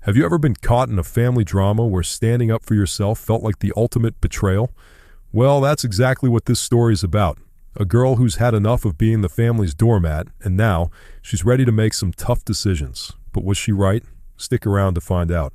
Have you ever been caught in a family drama where standing up for yourself felt like the ultimate betrayal? Well, that's exactly what this story is about. A girl who's had enough of being the family's doormat, and now she's ready to make some tough decisions. But was she right? Stick around to find out.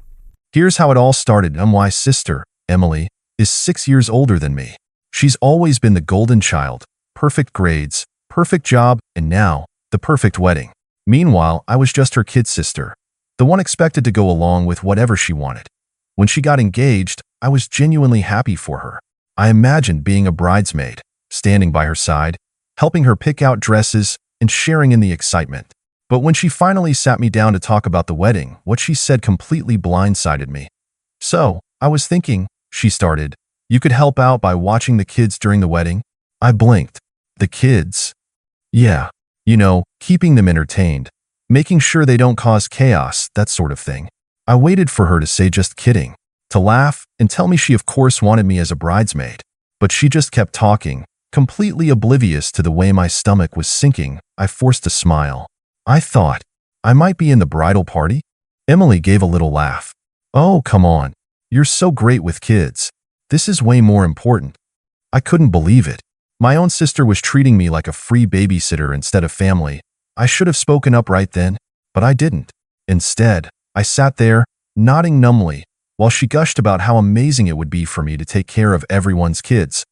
Here's how it all started. My sister, Emily, is 6 years older than me. She's always been the golden child, perfect grades, perfect job, and now, the perfect wedding. Meanwhile, I was just her kid sister, the one expected to go along with whatever she wanted. When she got engaged, I was genuinely happy for her. I imagined being a bridesmaid, standing by her side, helping her pick out dresses, and sharing in the excitement. But when she finally sat me down to talk about the wedding, what she said completely blindsided me. "So, I was thinking," she started, "you could help out by watching the kids during the wedding." I blinked. The kids? Yeah, keeping them entertained, making sure they don't cause chaos, that sort of thing. I waited for her to say just kidding, to laugh, and tell me she of course wanted me as a bridesmaid. But she just kept talking, completely oblivious to the way my stomach was sinking. I forced a smile. I thought, I might be in the bridal party? Emily gave a little laugh. "Oh, come on. You're so great with kids. This is way more important." I couldn't believe it. My own sister was treating me like a free babysitter instead of family. I should have spoken up right then, but I didn't. Instead, I sat there, nodding numbly, while she gushed about how amazing it would be for me to take care of everyone's kids.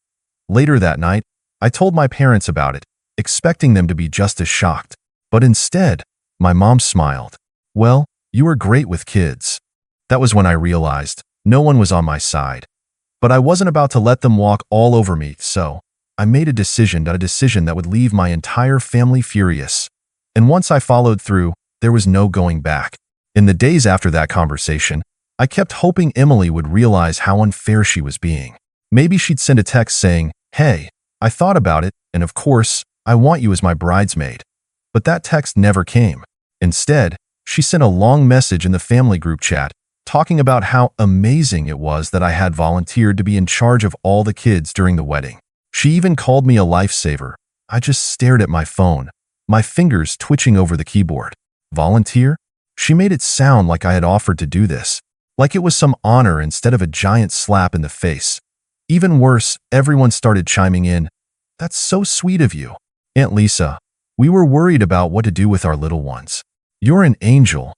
Later that night, I told my parents about it, expecting them to be just as shocked. But instead, my mom smiled. "Well, you were great with kids." That was when I realized no one was on my side. But I wasn't about to let them walk all over me, so I made a decision that would leave my entire family furious. And once I followed through, there was no going back. In the days after that conversation, I kept hoping Emily would realize how unfair she was being. Maybe she'd send a text saying, "Hey, I thought about it, and of course, I want you as my bridesmaid." But that text never came. Instead, she sent a long message in the family group chat, talking about how amazing it was that I had volunteered to be in charge of all the kids during the wedding. She even called me a lifesaver. I just stared at my phone, my fingers twitching over the keyboard. Volunteer? She made it sound like I had offered to do this, like it was some honor instead of a giant slap in the face. Even worse, everyone started chiming in. "That's so sweet of you, Aunt Lisa. We were worried about what to do with our little ones. You're an angel.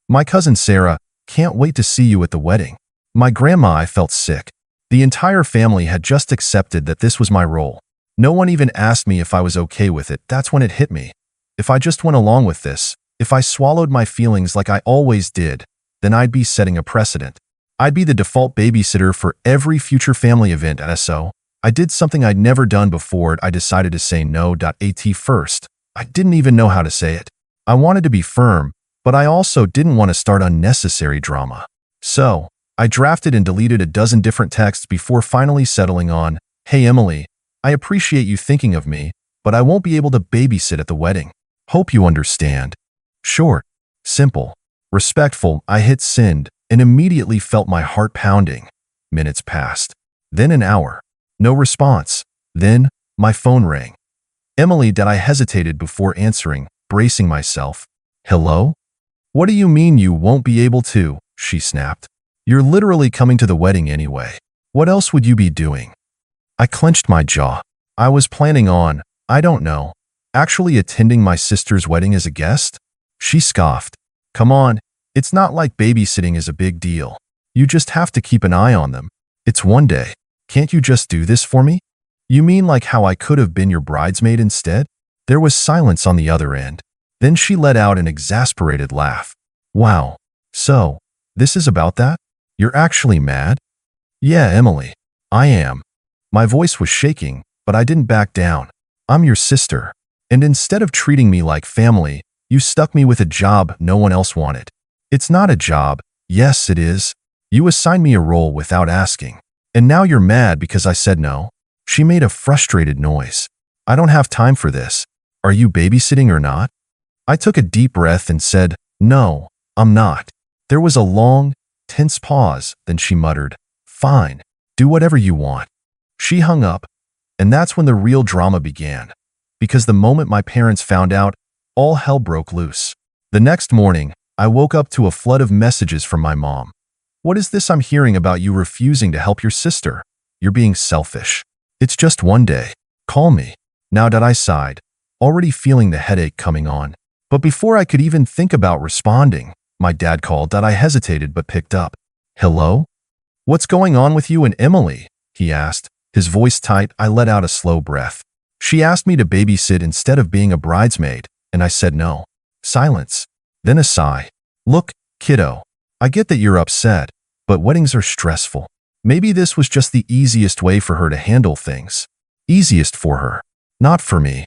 My cousin Sarah, can't wait to see you at the wedding." My grandma, I felt sick. The entire family had just accepted that this was my role. No one even asked me if I was okay with it. That's when it hit me. If I just went along with this, if I swallowed my feelings like I always did, then I'd be setting a precedent. I'd be the default babysitter for every future family event, and so I did something I'd never done before. I decided to say no. At first, I didn't even know how to say it. I wanted to be firm, but I also didn't want to start unnecessary drama. So, I drafted and deleted a dozen different texts before finally settling on, "Hey Emily, I appreciate you thinking of me, but I won't be able to babysit at the wedding. Hope you understand." Short, simple, respectful. I hit send and immediately felt my heart pounding. Minutes passed. Then an hour. No response. Then, my phone rang. Emily. I hesitated before answering, bracing myself. "Hello? What do you mean you won't be able to?" she snapped. "You're literally coming to the wedding anyway. What else would you be doing?" I clenched my jaw. I was planning on, I don't know, actually attending my sister's wedding as a guest? She scoffed. "Come on, it's not like babysitting is a big deal. You just have to keep an eye on them. It's one day. Can't you just do this for me?" "You mean like how I could have been your bridesmaid instead?" There was silence on the other end. Then she let out an exasperated laugh. "Wow, so, this is about that? You're actually mad?" "Yeah, Emily, I am." My voice was shaking, but I didn't back down. "I'm your sister, and instead of treating me like family, you stuck me with a job no one else wanted." "It's not a job." "Yes, it is. You assigned me a role without asking. And now you're mad because I said no?" She made a frustrated noise. "I don't have time for this. Are you babysitting or not?" I took a deep breath and said, "No, I'm not." There was a long, tense pause, then she muttered, "Fine, do whatever you want." She hung up, and that's when the real drama began. Because the moment my parents found out, all hell broke loose. The next morning, I woke up to a flood of messages from my mom. What is this I'm hearing about you refusing to help your sister? You're being selfish. It's just one day. Call me. Now that I sighed, already feeling the headache coming on. But before I could even think about responding, my dad called that I hesitated but picked up. Hello? What's going on with you and Emily? He asked. His voice tight, I let out a slow breath. She asked me to babysit instead of being a bridesmaid, and I said no. Silence. Then a sigh. Look, kiddo, I get that you're upset, but weddings are stressful. Maybe this was just the easiest way for her to handle things. Easiest for her, not for me.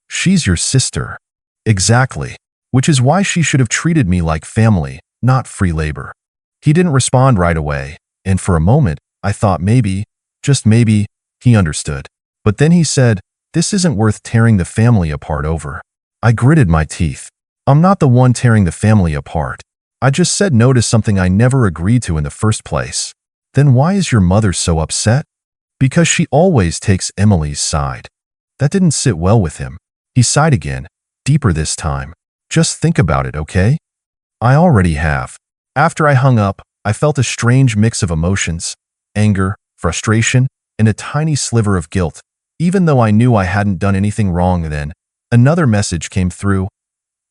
She's your sister. Exactly. Which is why she should have treated me like family, not free labor. He didn't respond right away, and for a moment, I thought maybe, just maybe, he understood. But then he said, this isn't worth tearing the family apart over. I gritted my teeth. I'm not the one tearing the family apart. I just said no to something I never agreed to in the first place. Then why is your mother so upset? Because she always takes Emily's side. That didn't sit well with him. He sighed again, deeper this time. Just think about it, okay? I already have. After I hung up, I felt a strange mix of emotions, anger, frustration, and a tiny sliver of guilt. Even though I knew I hadn't done anything wrong then, another message came through.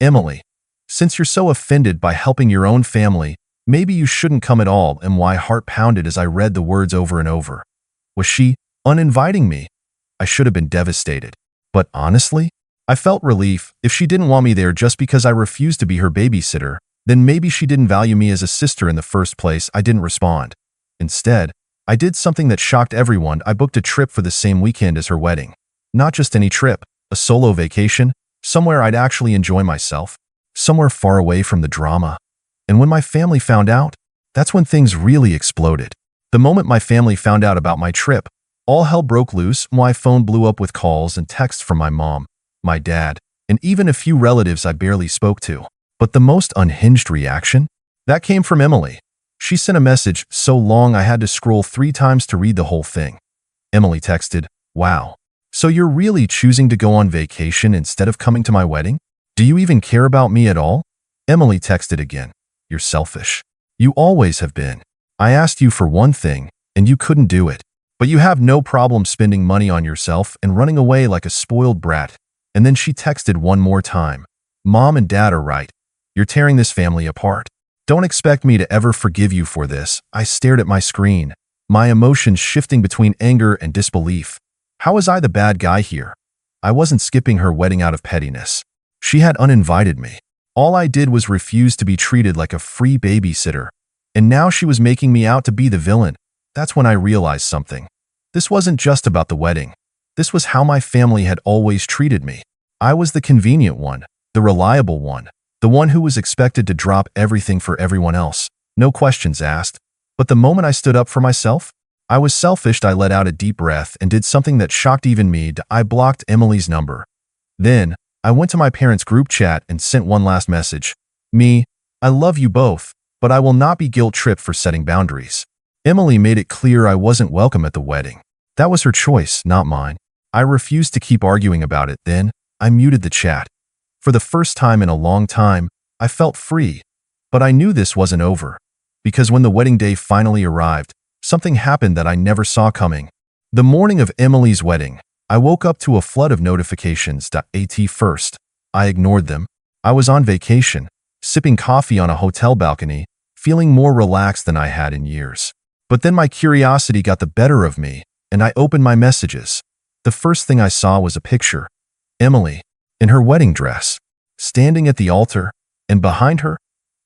Emily, since you're so offended by helping your own family, maybe you shouldn't come at all. And my heart pounded as I read the words over and over. Was she uninviting me? I should have been devastated. But honestly, I felt relief. If she didn't want me there just because I refused to be her babysitter, then maybe she didn't value me as a sister in the first place. I didn't respond. Instead, I did something that shocked everyone. I booked a trip for the same weekend as her wedding. Not just any trip, a solo vacation, somewhere I'd actually enjoy myself, somewhere far away from the drama. And when my family found out, that's when things really exploded. The moment my family found out about my trip, all hell broke loose. My phone blew up with calls and texts from my mom, my dad, and even a few relatives I barely spoke to. But the most unhinged reaction? That came from Emily. She sent a message so long I had to scroll 3 times to read the whole thing. Emily texted, "Wow. So you're really choosing to go on vacation instead of coming to my wedding? Do you even care about me at all?" Emily texted again, "You're selfish. You always have been. I asked you for one thing, and you couldn't do it. But you have no problem spending money on yourself and running away like a spoiled brat." And then she texted one more time, "Mom and Dad are right. You're tearing this family apart. Don't expect me to ever forgive you for this." I stared at my screen, my emotions shifting between anger and disbelief. How was I the bad guy here? I wasn't skipping her wedding out of pettiness. She had uninvited me. All I did was refuse to be treated like a free babysitter. And now she was making me out to be the villain. That's when I realized something. This wasn't just about the wedding. This was how my family had always treated me. I was the convenient one, the reliable one, the one who was expected to drop everything for everyone else, no questions asked. But the moment I stood up for myself, I was selfish. I let out a deep breath and did something that shocked even me. I blocked Emily's number. Then, I went to my parents' group chat and sent one last message. "Me, I love you both, but I will not be guilt-tripped for setting boundaries." Emily made it clear I wasn't welcome at the wedding. That was her choice, not mine. I refused to keep arguing about it. Then, I muted the chat. For the first time in a long time, I felt free. But I knew this wasn't over. Because when the wedding day finally arrived, something happened that I never saw coming. The morning of Emily's wedding, I woke up to a flood of notifications. At first, I ignored them. I was on vacation, sipping coffee on a hotel balcony, feeling more relaxed than I had in years. But then my curiosity got the better of me, and I opened my messages. The first thing I saw was a picture. Emily, in her wedding dress, standing at the altar, and behind her,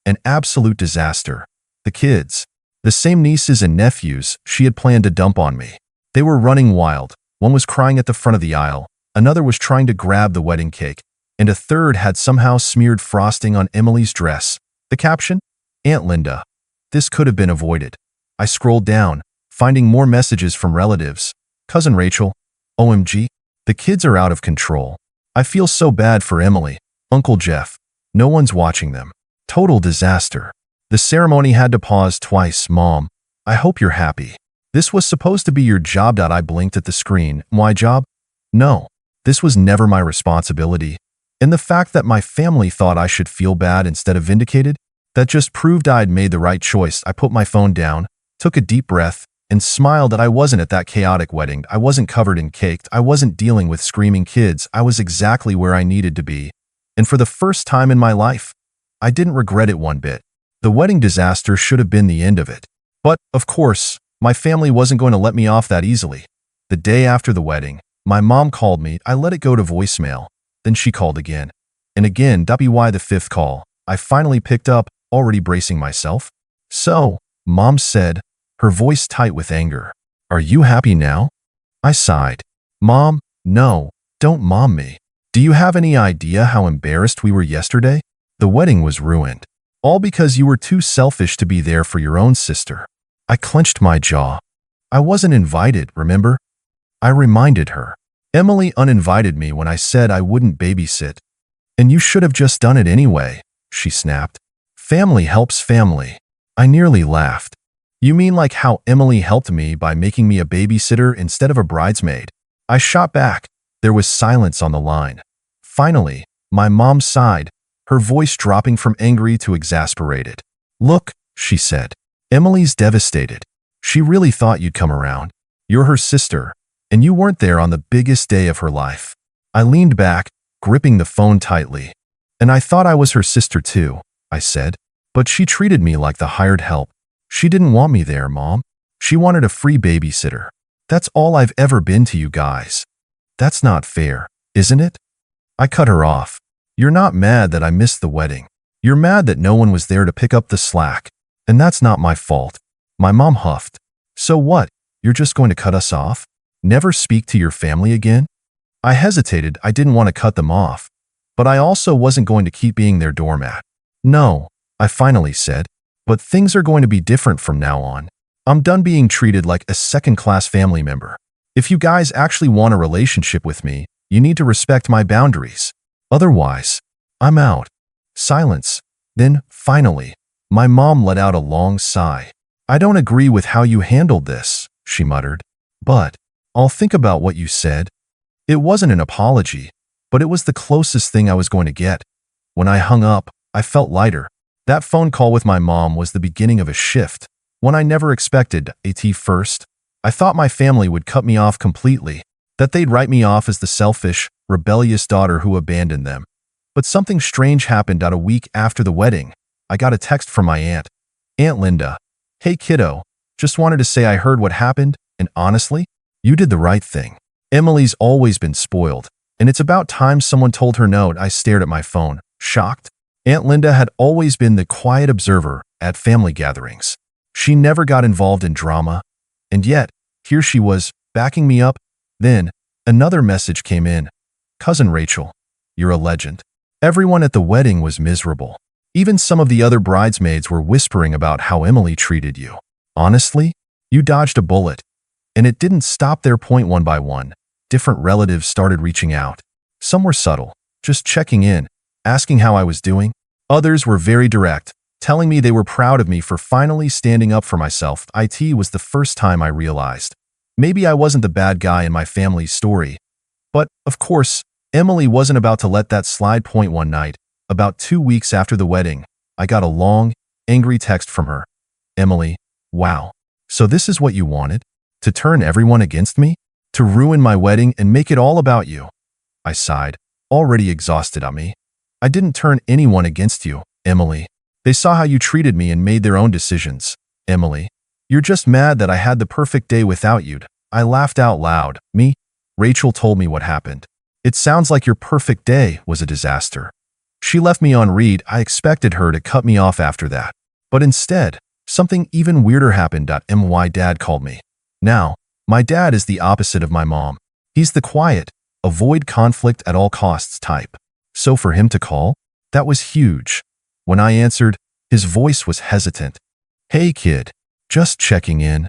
an absolute disaster. The kids, the same nieces and nephews she had planned to dump on me. They were running wild. One was crying at the front of the aisle, another was trying to grab the wedding cake, and a third had somehow smeared frosting on Emily's dress. The caption? Aunt Linda. This could have been avoided. I scrolled down, finding more messages from relatives. Cousin Rachel. OMG. The kids are out of control. I feel so bad for Emily. Uncle Jeff. No one's watching them. Total disaster. The ceremony had to pause twice. Mom, I hope you're happy. This was supposed to be your job. I blinked at the screen. My job? No. This was never my responsibility. And the fact that my family thought I should feel bad instead of vindicated, That just proved I'd made the right choice. I put my phone down, took a deep breath, and smiled that I wasn't at that chaotic wedding. I wasn't covered in cake. I wasn't dealing with screaming kids. I was exactly where I needed to be. And for the first time in my life, I didn't regret it one bit. The wedding disaster should have been the end of it. But, of course, my family wasn't going to let me off that easily. The day after the wedding, my mom called me. I let it go to voicemail. Then she called again. And again, why the fifth call. I finally picked up, already bracing myself. "So," Mom said, her voice tight with anger. "Are you happy now?" I sighed. "Mom, no, don't mom me. Do you have any idea how embarrassed we were yesterday? The wedding was ruined. All because you were too selfish to be there for your own sister." I clenched my jaw. "I wasn't invited, remember?" I reminded her. "Emily uninvited me when I said I wouldn't babysit. And you should have just done it anyway," she snapped. "Family helps family." I nearly laughed. "You mean like how Emily helped me by making me a babysitter instead of a bridesmaid?" I shot back. There was silence on the line. Finally, my mom sighed, her voice dropping from angry to exasperated. "Look," she said, "Emily's devastated. She really thought you'd come around. You're her sister, and you weren't there on the biggest day of her life." I leaned back, gripping the phone tightly. "And I thought I was her sister too," I said. "But she treated me like the hired help. She didn't want me there, Mom. She wanted a free babysitter. That's all I've ever been to you guys. That's not fair, isn't it?" I cut her off. "You're not mad that I missed the wedding. You're mad that no one was there to pick up the slack. And that's not my fault." My mom huffed. "So what? You're just going to cut us off? Never speak to your family again?" I hesitated. I didn't want to cut them off. But I also wasn't going to keep being their doormat. "No," I finally said. "But things are going to be different from now on. I'm done being treated like a second-class family member. If you guys actually want a relationship with me, you need to respect my boundaries. Otherwise, I'm out." Silence. Then, finally, my mom let out a long sigh. "I don't agree with how you handled this," she muttered. "But I'll think about what you said." It wasn't an apology, but it was the closest thing I was going to get. When I hung up, I felt lighter. That phone call with my mom was the beginning of a shift, one I never expected. At first, I thought my family would cut me off completely, that they'd write me off as the selfish, rebellious daughter who abandoned them. But something strange happened. A week after the wedding, I got a text from my aunt. "Aunt Linda, hey kiddo, just wanted to say I heard what happened, and honestly, you did the right thing. Emily's always been spoiled, and it's about time someone told her no." I stared at my phone, shocked. Aunt Linda had always been the quiet observer at family gatherings. She never got involved in drama, and yet, here she was, backing me up. Then, another message came in. "Cousin Rachel, you're a legend." Everyone at the wedding was miserable. Even some of the other bridesmaids were whispering about how Emily treated you. "Honestly, you dodged a bullet." And it didn't stop there. One by one, different relatives started reaching out. Some were subtle, just checking in, asking how I was doing. Others were very direct, telling me they were proud of me for finally standing up for myself. It was the first time I realized maybe I wasn't the bad guy in my family's story. But, of course, Emily wasn't about to let that slide. One night, about 2 weeks after the wedding, I got a long, angry text from her. "Emily, wow. So this is what you wanted? To turn everyone against me? To ruin my wedding and make it all about you?" I sighed, already exhausted. "I didn't turn anyone against you, Emily. They saw how you treated me and made their own decisions. Emily, you're just mad that I had the perfect day without you." I laughed out loud. "Me?" Rachel told me what happened. "It sounds like your perfect day was a disaster. She left me on read." I expected her to cut me off after that. But instead, something even weirder happened. My dad called me. Now, my dad is the opposite of my mom. He's the quiet, avoid conflict at all costs type. So for him to call, that was huge. When I answered, his voice was hesitant. "Hey kid, just checking in."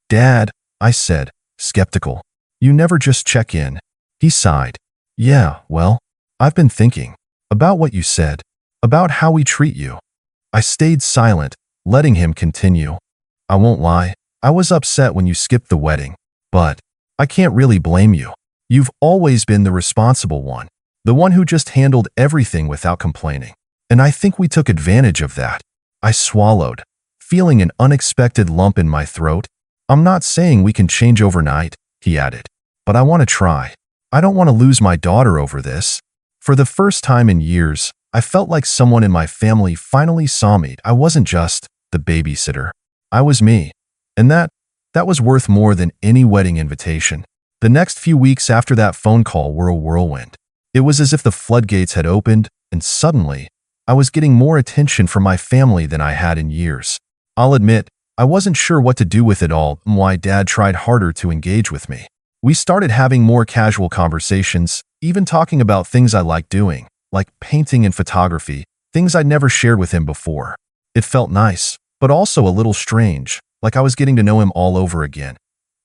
"Dad," I said, skeptical. "You never just check in." He sighed. "Yeah, well, I've been thinking about what you said, about how we treat you." I stayed silent, letting him continue. "I won't lie, I was upset when you skipped the wedding, but I can't really blame you. You've always been the responsible one, the one who just handled everything without complaining. And I think we took advantage of that. I swallowed, feeling an unexpected lump in my throat. I'm not saying we can change overnight, he added, but I want to try. I don't want to lose my daughter over this. For the first time in years, I felt like someone in my family finally saw me. I wasn't just the babysitter. I was me. And that was worth more than any wedding invitation. The next few weeks after that phone call were a whirlwind. It was as if the floodgates had opened, and suddenly, I was getting more attention from my family than I had in years. I'll admit, I wasn't sure what to do with it all and why Dad tried harder to engage with me. We started having more casual conversations, even talking about things I liked doing, like painting and photography, things I'd never shared with him before. It felt nice, but also a little strange, like I was getting to know him all over again.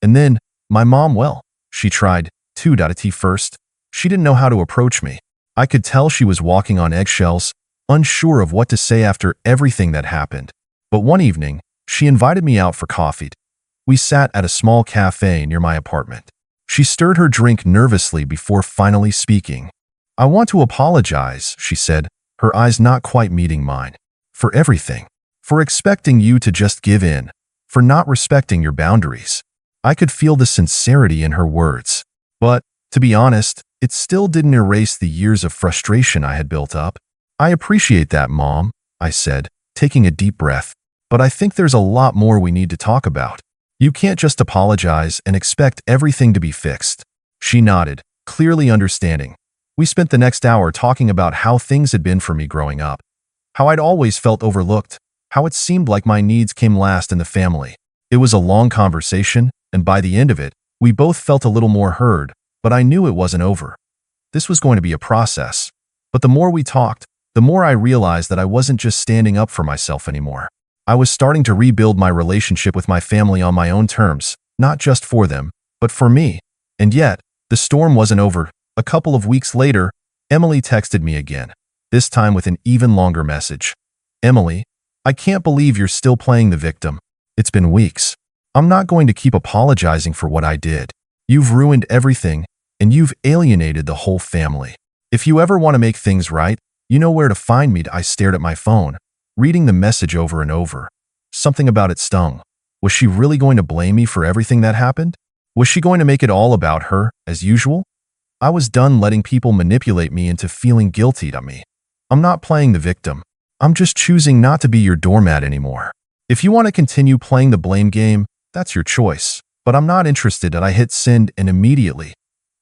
And then, my mom, well, she tried to at first. She didn't know how to approach me. I could tell she was walking on eggshells, unsure of what to say after everything that happened. But one evening, she invited me out for coffee. We sat at a small cafe near my apartment. She stirred her drink nervously before finally speaking. I want to apologize, she said, her eyes not quite meeting mine. For everything. For expecting you to just give in. For not respecting your boundaries. I could feel the sincerity in her words. But, to be honest, it still didn't erase the years of frustration I had built up. I appreciate that, Mom, I said, taking a deep breath. But I think there's a lot more we need to talk about. You can't just apologize and expect everything to be fixed. She nodded, clearly understanding. We spent the next hour talking about how things had been for me growing up. How I'd always felt overlooked. How it seemed like my needs came last in the family. It was a long conversation, and by the end of it, we both felt a little more heard, but I knew it wasn't over. This was going to be a process. But the more we talked, the more I realized that I wasn't just standing up for myself anymore. I was starting to rebuild my relationship with my family on my own terms, not just for them, but for me. And yet, the storm wasn't over. A couple of weeks later, Emily texted me again, this time with an even longer message. Emily, I can't believe you're still playing the victim. It's been weeks. I'm not going to keep apologizing for what I did. You've ruined everything, and you've alienated the whole family. If you ever want to make things right, you know where to find me. I stared at my phone, reading the message over and over. Something about it stung. Was she really going to blame me for everything that happened? Was she going to make it all about her, as usual? I was done letting people manipulate me into feeling guilty to me. I'm not playing the victim. I'm just choosing not to be your doormat anymore. If you want to continue playing the blame game, that's your choice. But I'm not interested. I hit send, and immediately,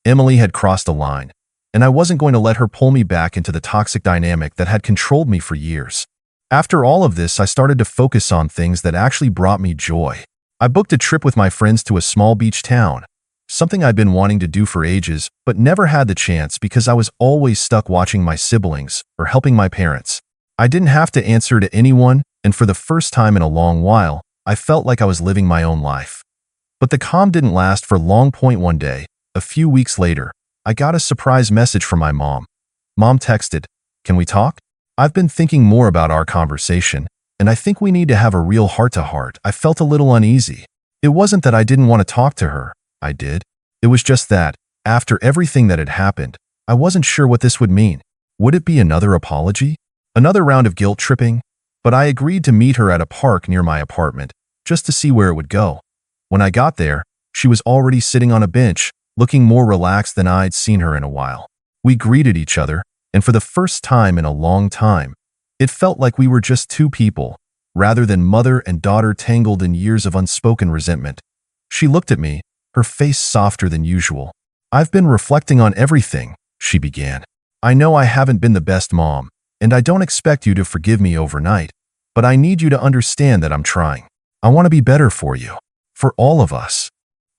Emily had crossed a line, and I wasn't going to let her pull me back into the toxic dynamic that had controlled me for years. After all of this, I started to focus on things that actually brought me joy. I booked a trip with my friends to a small beach town, something I'd been wanting to do for ages, but never had the chance because I was always stuck watching my siblings or helping my parents. I didn't have to answer to anyone, and for the first time in a long while, I felt like I was living my own life. But the calm didn't last for long. One day, a few weeks later, I got a surprise message from my mom. Mom texted, "Can we talk? I've been thinking more about our conversation, and I think we need to have a real heart-to-heart." I felt a little uneasy. It wasn't that I didn't want to talk to her. I did. It was just that, after everything that had happened, I wasn't sure what this would mean. Would it be another apology? Another round of guilt tripping? But I agreed to meet her at a park near my apartment, just to see where it would go. When I got there, she was already sitting on a bench, looking more relaxed than I'd seen her in a while. We greeted each other, and for the first time in a long time, it felt like we were just two people, rather than mother and daughter tangled in years of unspoken resentment. She looked at me, her face softer than usual. "I've been reflecting on everything," she began. "I know I haven't been the best mom, and I don't expect you to forgive me overnight, but I need you to understand that I'm trying. I want to be better for you. For all of us."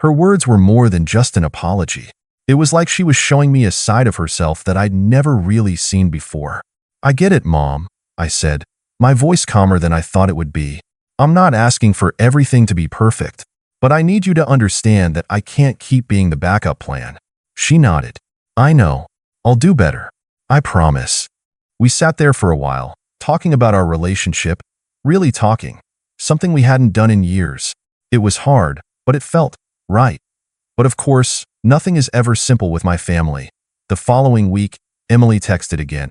Her words were more than just an apology. It was like she was showing me a side of herself that I'd never really seen before. "I get it, Mom," I said, my voice calmer than I thought it would be. "I'm not asking for everything to be perfect, but I need you to understand that I can't keep being the backup plan." She nodded. "I know. I'll do better. I promise." We sat there for a while, talking about our relationship, really talking, something we hadn't done in years. It was hard, but it felt right. But of course, nothing is ever simple with my family. The following week, Emily texted again.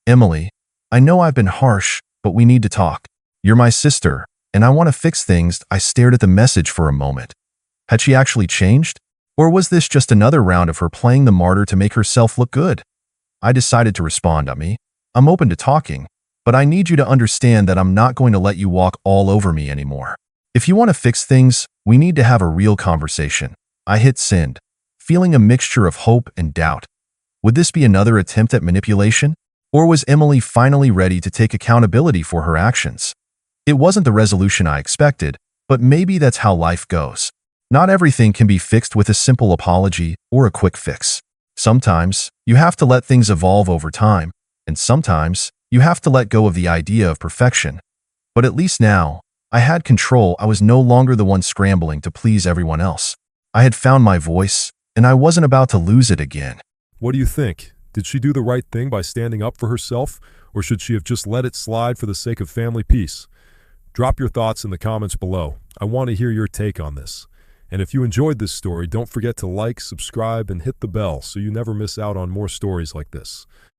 "Emily, I know I've been harsh, but we need to talk. "You're my sister, and I want to fix things." I stared at the message for a moment. Had she actually changed? Or was this just another round of her playing the martyr to make herself look good? I decided to respond. I'm open to talking, but I need you to understand that I'm not going to let you walk all over me anymore. If you want to fix things, we need to have a real conversation. I hit send, feeling a mixture of hope and doubt. Would this be another attempt at manipulation? Or was Emily finally ready to take accountability for her actions? It wasn't the resolution I expected, but maybe that's how life goes. Not everything can be fixed with a simple apology or a quick fix. Sometimes, you have to let things evolve over time, and sometimes, you have to let go of the idea of perfection. But at least now, I had control. I was no longer the one scrambling to please everyone else. I had found my voice, and I wasn't about to lose it again. What do you think? Did she do the right thing by standing up for herself, or should she have just let it slide for the sake of family peace? Drop your thoughts in the comments below. I want to hear your take on this. And if you enjoyed this story, don't forget to like, subscribe, and hit the bell so you never miss out on more stories like this.